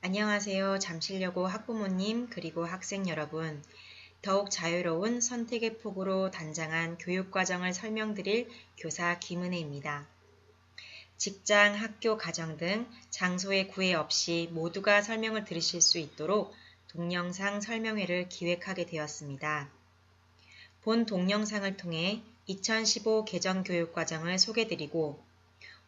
안녕하세요. 잠실여고 학부모님 그리고 학생 여러분. 더욱 자유로운 선택의 폭으로 단장한 교육과정을 설명드릴 교사 김은혜입니다. 직장, 학교, 가정 등 장소의 구애 없이 모두가 설명을 들으실 수 있도록 동영상 설명회를 기획하게 되었습니다. 본 동영상을 통해 2015 개정 교육과정을 소개드리고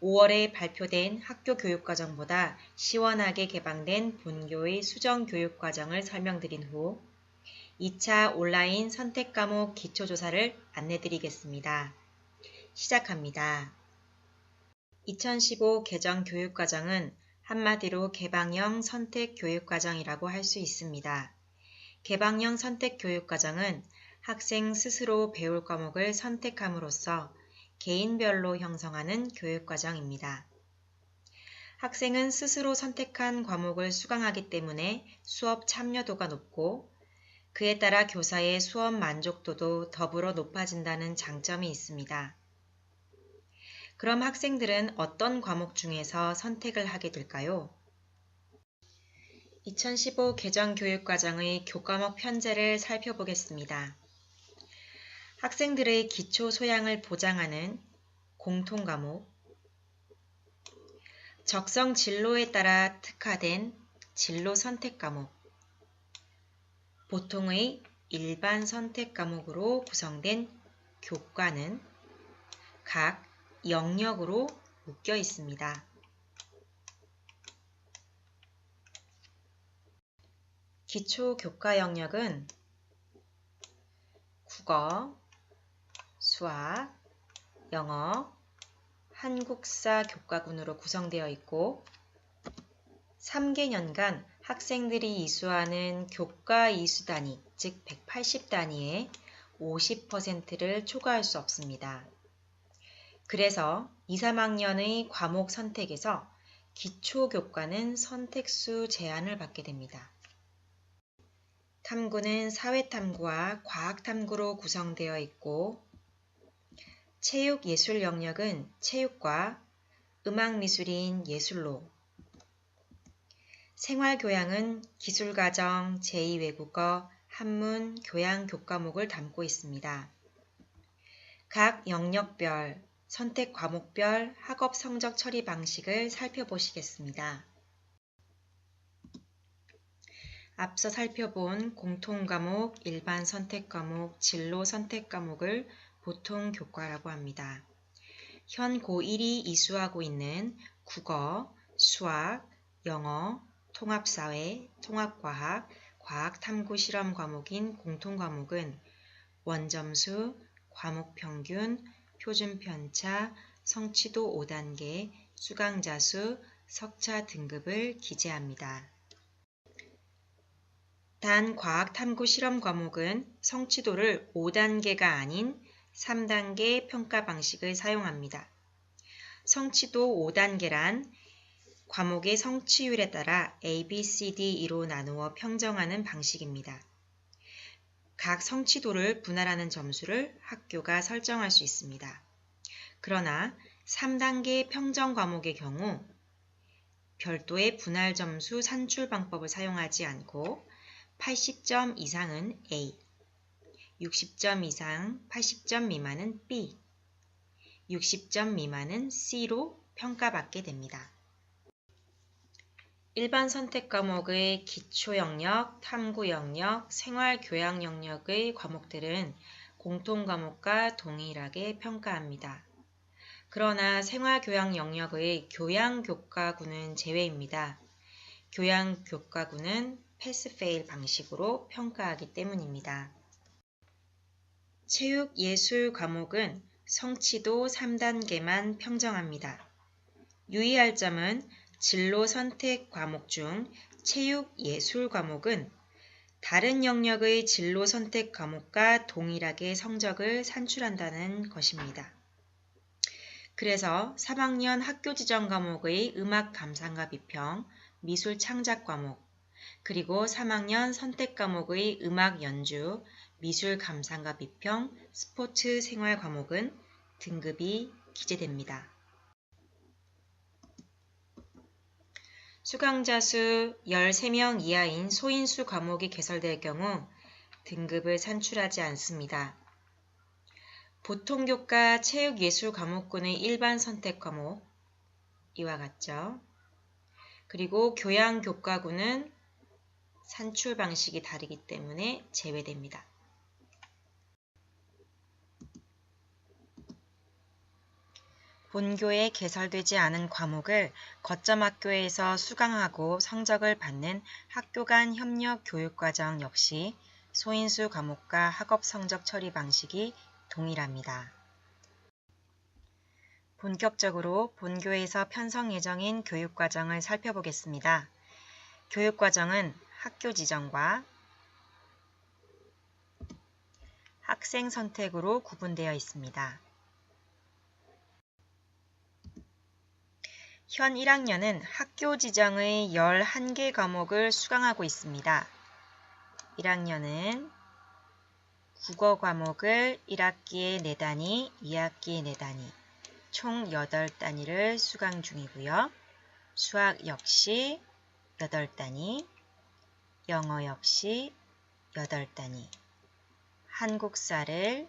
5월에 발표된 학교 교육과정보다 시원하게 개방된 본교의 수정 교육과정을 설명드린 후 2차 온라인 선택과목 기초조사를 안내드리겠습니다. 시작합니다. 2015 개정 교육과정은 한마디로 개방형 선택 교육과정이라고 할 수 있습니다. 개방형 선택 교육과정은 학생 스스로 배울 과목을 선택함으로써 개인별로 형성하는 교육과정입니다. 학생은 스스로 선택한 과목을 수강하기 때문에 수업 참여도가 높고 그에 따라 교사의 수업 만족도도 더불어 높아진다는 장점이 있습니다. 그럼 학생들은 어떤 과목 중에서 선택을 하게 될까요? 2015 개정 교육과정의 교과목 편제를 살펴보겠습니다. 학생들의 기초 소양을 보장하는 공통과목, 적성 진로에 따라 특화된 진로 선택 과목, 보통의 일반 선택 과목으로 구성된 교과는 각 영역으로 묶여 있습니다. 기초 교과 영역은 국어, 수학, 영어, 한국사 교과군으로 구성되어 있고 3개년간 학생들이 이수하는 교과 이수 단위, 즉 180단위에 50%를 초과할 수 없습니다. 그래서 2, 3학년의 과목 선택에서 기초교과는 선택수 제한을 받게 됩니다. 탐구는 사회탐구와 과학탐구로 구성되어 있고 체육예술 영역은 체육과 음악미술인 예술로, 생활교양은 기술과정, 제2외국어, 한문, 교양 교과목을 담고 있습니다. 각 영역별, 선택 과목별 학업 성적 처리 방식을 살펴보시겠습니다. 앞서 살펴본 공통과목, 일반 선택과목, 진로 선택과목을 보통 교과라고 합니다. 현 고1이 이수하고 있는 국어, 수학, 영어, 통합사회, 통합과학, 과학탐구 실험 과목인 공통과목은 원점수, 과목평균, 표준편차, 성취도 5단계, 수강자수, 석차 등급을 기재합니다. 단 과학탐구 실험 과목은 성취도를 5단계가 아닌 3단계 평가 방식을 사용합니다. 성취도 5단계란 과목의 성취율에 따라 A, B, C, D, E로 나누어 평정하는 방식입니다. 각 성취도를 분할하는 점수를 학교가 설정할 수 있습니다. 그러나 3단계 평정 과목의 경우 별도의 분할 점수 산출 방법을 사용하지 않고 80점 이상은 A, 60점 이상 80점 미만은 B, 60점 미만은 C로 평가받게 됩니다. 일반 선택 과목의 기초 영역, 탐구 영역, 생활 교양 영역의 과목들은 공통 과목과 동일하게 평가합니다. 그러나 생활 교양 영역의 교양 교과군은 제외입니다. 교양 교과군은 패스페일 방식으로 평가하기 때문입니다. 체육 예술 과목은 성취도 3단계만 평정합니다. 유의할 점은 진로 선택 과목 중 체육 예술 과목은 다른 영역의 진로 선택 과목과 동일하게 성적을 산출한다는 것입니다. 그래서 3학년 학교 지정 과목의 음악 감상과 비평, 미술 창작 과목, 그리고 3학년 선택 과목의 음악 연주, 미술 감상과 비평, 스포츠 생활 과목은 등급이 기재됩니다. 수강자 수 13명 이하인 소인수 과목이 개설될 경우 등급을 산출하지 않습니다. 보통교과 체육예술 과목군의 일반 선택 과목 이와 같죠. 그리고 교양교과군은 산출 방식이 다르기 때문에 제외됩니다. 본교에 개설되지 않은 과목을 거점학교에서 수강하고 성적을 받는 학교 간 협력 교육과정 역시 소인수 과목과 학업 성적 처리 방식이 동일합니다. 본격적으로 본교에서 편성 예정인 교육과정을 살펴보겠습니다. 교육과정은 학교 지정과 학생 선택으로 구분되어 있습니다. 현 1학년은 학교 지정의 11개 과목을 수강하고 있습니다. 1학년은 국어 과목을 1학기에 4단위, 2학기에 4단위, 총 8단위를 수강 중이고요. 수학 역시 8단위, 영어 역시 8단위, 한국사를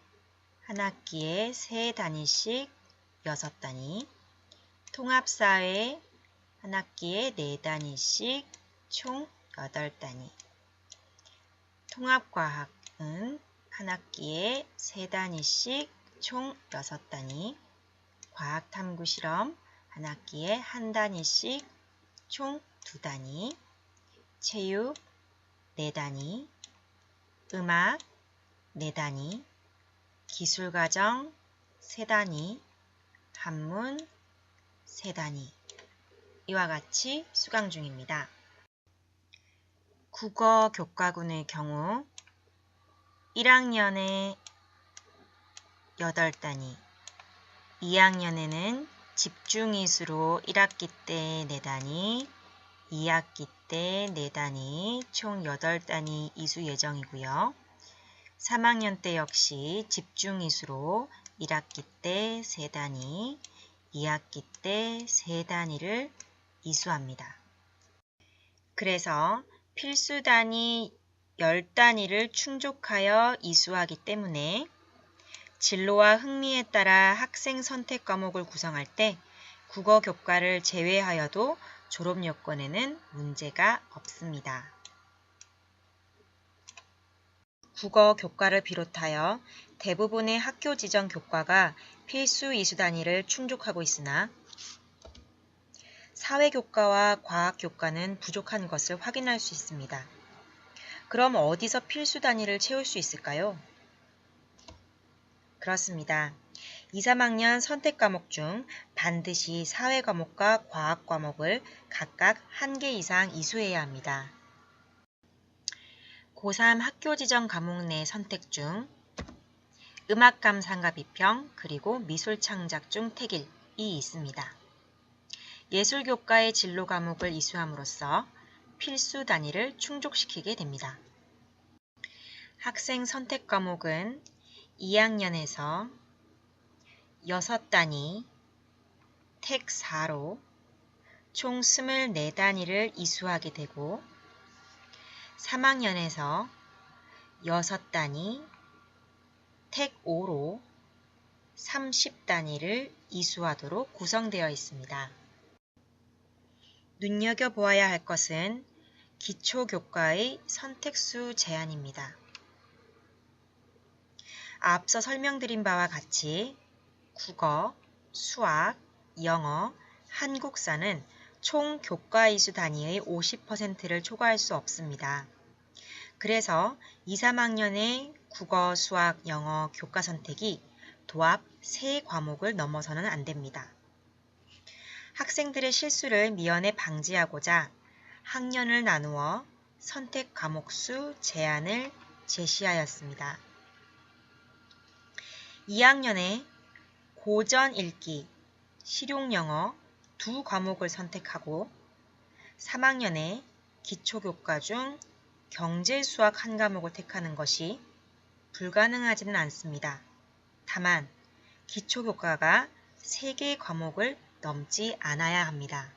한 학기에 3단위씩 6단위, 통합사회 한 학기에 4단위씩 총 8단위, 통합과학은 한 학기에 3단위씩 총 6단위, 과학탐구실험 한 학기에 1단위씩 총 2단위, 체육 4단위, 음악 4단위, 기술과정 3단위, 한문 3단위 이와 같이 수강 중입니다. 국어 교과군의 경우 1학년에 8단위, 2학년에는 집중이수로 1학기 때 4단위, 2학기 때 4단위, 총 8단위 이수 예정이고요. 3학년 때 역시 집중이수로 1학기 때 3단위, 2학기 때 3단위를 이수합니다. 그래서 필수 단위 10단위를 충족하여 이수하기 때문에 진로와 흥미에 따라 학생 선택 과목을 구성할 때 국어 교과를 제외하여도 졸업 요건에는 문제가 없습니다. 국어 교과를 비롯하여 대부분의 학교 지정 교과가 필수 이수 단위를 충족하고 있으나 사회교과와 과학교과는 부족한 것을 확인할 수 있습니다. 그럼 어디서 필수 단위를 채울 수 있을까요? 그렇습니다. 2, 3학년 선택 과목 중 반드시 사회 과목과 과학 과목을 각각 1개 이상 이수해야 합니다. 고3 학교 지정 과목 내 선택 중 음악 감상과 비평 그리고 미술 창작 중 택일이 있습니다. 예술교과의 진로 과목을 이수함으로써 필수 단위를 충족시키게 됩니다. 학생 선택 과목은 2학년에서 6단위, 택 4로 총 24단위를 이수하게 되고 3학년에서 6단위, 택 5로 30단위를 이수하도록 구성되어 있습니다. 눈여겨보아야 할 것은 기초교과의 선택수 제한입니다. 앞서 설명드린 바와 같이 국어, 수학, 영어, 한국사는 총 교과 이수 단위의 50%를 초과할 수 없습니다. 그래서 2, 3학년의 국어, 수학, 영어 교과 선택이 도합 3과목을 넘어서는 안 됩니다. 학생들의 실수를 미연에 방지하고자 학년을 나누어 선택 과목 수 제한을 제시하였습니다. 2학년에 고전 읽기, 실용영어 2과목을 선택하고 3학년에 기초교과 중 경제수학 1과목을 택하는 것이 불가능하지는 않습니다. 다만 기초교과가 3개 과목을 넘지 않아야 합니다.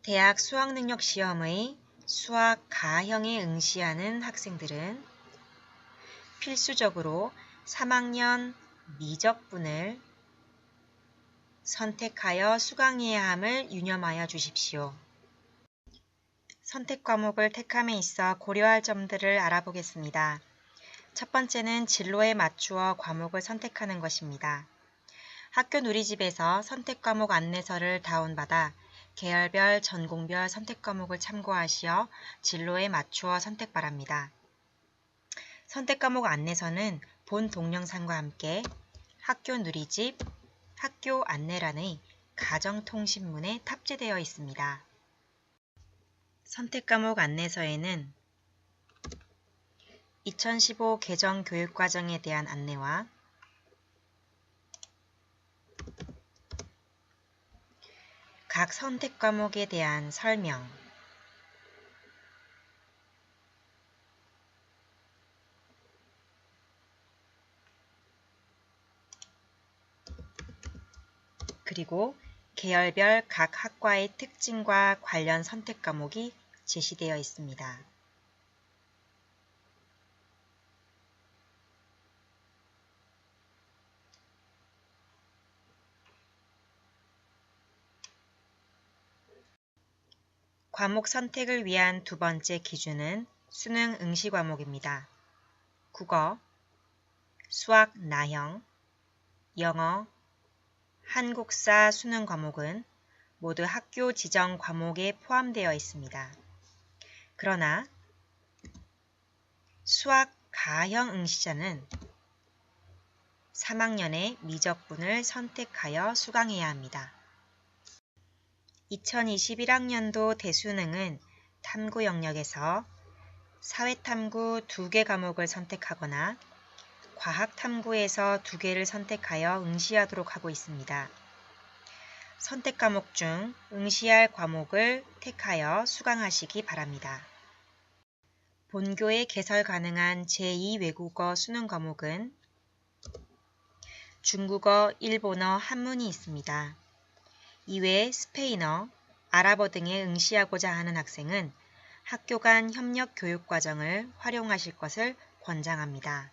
대학 수학능력 시험의 수학 가형에 응시하는 학생들은 필수적으로 3학년 미적분을 선택하여 수강해야 함을 유념하여 주십시오. 선택 과목을 택함에 있어 고려할 점들을 알아보겠습니다. 첫 번째는 진로에 맞추어 과목을 선택하는 것입니다. 학교 누리집에서 선택 과목 안내서를 다운받아 계열별, 전공별 선택 과목을 참고하시어 진로에 맞추어 선택 바랍니다. 선택 과목 안내서는 본 동영상과 함께 학교 누리집, 학교 안내란의 가정통신문에 탑재되어 있습니다. 선택 과목 안내서에는 2015 개정 교육과정에 대한 안내와 각 선택 과목에 대한 설명, 그리고 계열별 각 학과의 특징과 관련 선택 과목이 제시되어 있습니다. 과목 선택을 위한 두 번째 기준은 수능 응시 과목입니다. 국어, 수학 나형, 영어, 한국사 수능 과목은 모두 학교 지정 과목에 포함되어 있습니다. 그러나 수학 가형 응시자는 3학년의 미적분을 선택하여 수강해야 합니다. 2021학년도 대수능은 탐구 영역에서 사회탐구 2개 과목을 선택하거나 과학탐구에서 2개를 선택하여 응시하도록 하고 있습니다. 선택 과목 중 응시할 과목을 택하여 수강하시기 바랍니다. 본교에 개설 가능한 제2외국어 수능 과목은 중국어, 일본어, 한문이 있습니다. 이외에 스페인어, 아랍어 등에 응시하고자 하는 학생은 학교 간 협력 교육 과정을 활용하실 것을 권장합니다.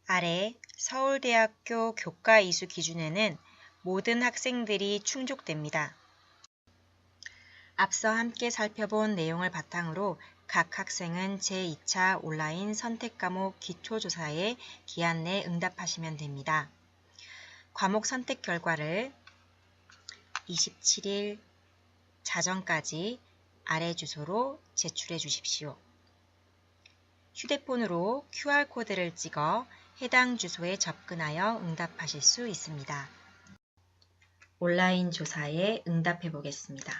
아래 서울대학교 교과 이수 기준에는 모든 학생들이 충족됩니다. 앞서 함께 살펴본 내용을 바탕으로 각 학생은 제2차 온라인 선택 과목 기초조사에 기한 내 응답하시면 됩니다. 과목 선택 결과를 27일 자정까지 아래 주소로 제출해 주십시오. 휴대폰으로 QR코드를 찍어 해당 주소에 접근하여 응답하실 수 있습니다. 온라인 조사에 응답해 보겠습니다.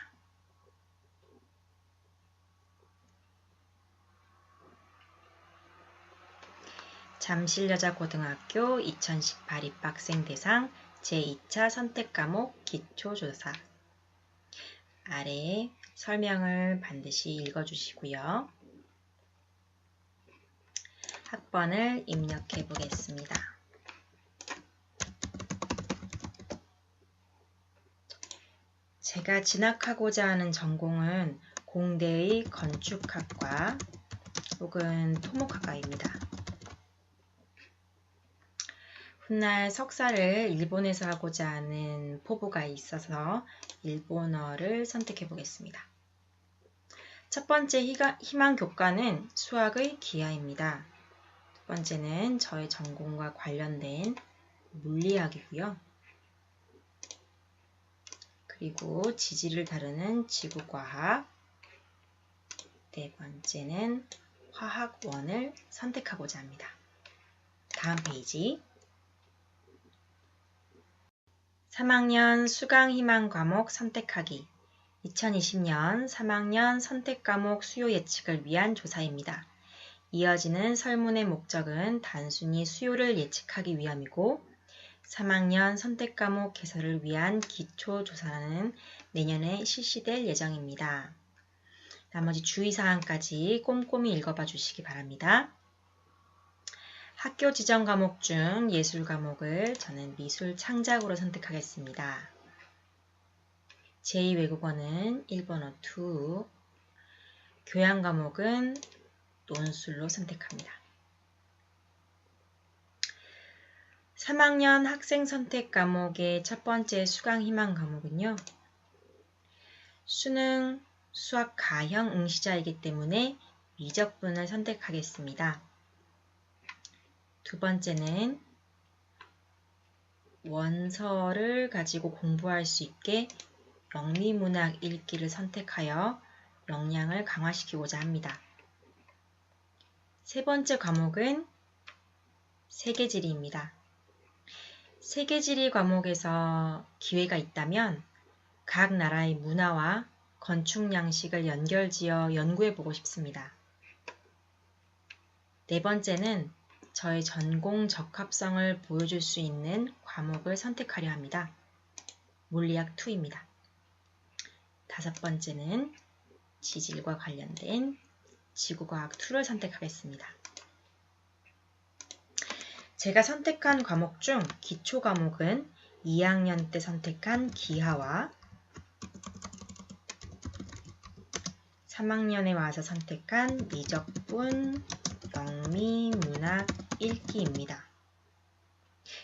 잠실여자고등학교 2018 입학생 대상 제2차 선택 과목 기초조사. 아래에 설명을 반드시 읽어주시고요. 학번을 입력해 보겠습니다. 제가 진학하고자 하는 전공은 공대의 건축학과 혹은 토목학과입니다. 훗날 석사를 일본에서 하고자 하는 포부가 있어서 일본어를 선택해 보겠습니다. 첫 번째 희망 교과는 수학의 기하입니다. 두 번째는 저의 전공과 관련된 물리학이고요. 그리고 지질을 다루는 지구과학. 네 번째는 화학원을 선택하고자 합니다. 다음 페이지. 3학년 수강 희망 과목 선택하기 2020년 3학년 선택 과목 수요 예측을 위한 조사입니다. 이어지는 설문의 목적은 단순히 수요를 예측하기 위함이고 3학년 선택 과목 개설을 위한 기초조사는 내년에 실시될 예정입니다. 나머지 주의사항까지 꼼꼼히 읽어봐 주시기 바랍니다. 학교 지정 과목 중 예술 과목을 저는 미술 창작으로 선택하겠습니다. 제2외국어는 일본어 2, 교양 과목은 논술로 선택합니다. 3학년 학생 선택 과목의 첫 번째 수강 희망 과목은요. 수능, 수학 가형 응시자이기 때문에 미적분을 선택하겠습니다. 두 번째는 원서를 가지고 공부할 수 있게 영미문학 읽기를 선택하여 역량을 강화시키고자 합니다. 세 번째 과목은 세계지리입니다. 세계지리 과목에서 기회가 있다면 각 나라의 문화와 건축 양식을 연결지어 연구해보고 싶습니다. 네 번째는 저의 전공 적합성을 보여줄 수 있는 과목을 선택하려 합니다. 물리학 2입니다. 다섯 번째는 지질과 관련된 지구과학 2를 선택하겠습니다. 제가 선택한 과목 중 기초 과목은 2학년 때 선택한 기하와 3학년에 와서 선택한 미적분, 영미, 문학, 읽기입니다.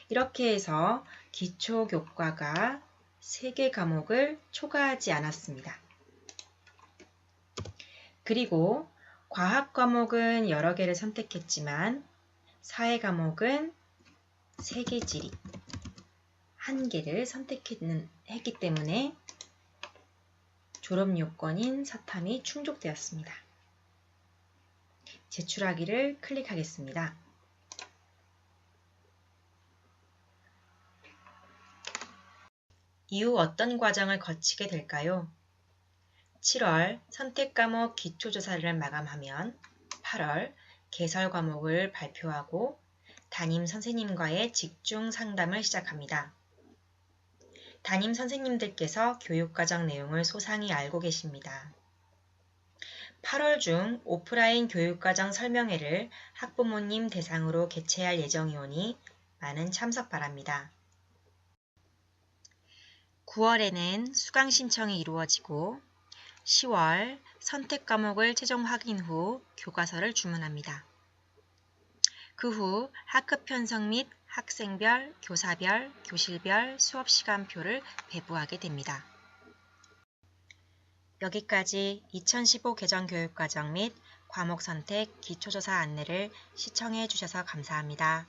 이렇게 해서 기초 교과가 3개 과목을 초과하지 않았습니다. 그리고 과학 과목은 여러 개를 선택했지만 사회 과목은 세계지리 1개를 선택했기 때문에 졸업 요건인 사탐이 충족되었습니다. 제출하기를 클릭하겠습니다. 이후 어떤 과정을 거치게 될까요? 7월 선택 과목 기초조사를 마감하면 8월 개설 과목을 발표하고 담임 선생님과의 직중 상담을 시작합니다. 담임 선생님들께서 교육과정 내용을 소상히 알고 계십니다. 8월 중 오프라인 교육과정 설명회를 학부모님 대상으로 개최할 예정이오니 많은 참석 바랍니다. 9월에는 수강 신청이 이루어지고 10월 선택 과목을 최종 확인 후 교과서를 주문합니다. 그 후 학급 편성 및 학생별, 교사별, 교실별 수업시간표를 배부하게 됩니다. 여기까지 2015 개정교육과정 및 과목 선택 기초조사 안내를 시청해 주셔서 감사합니다.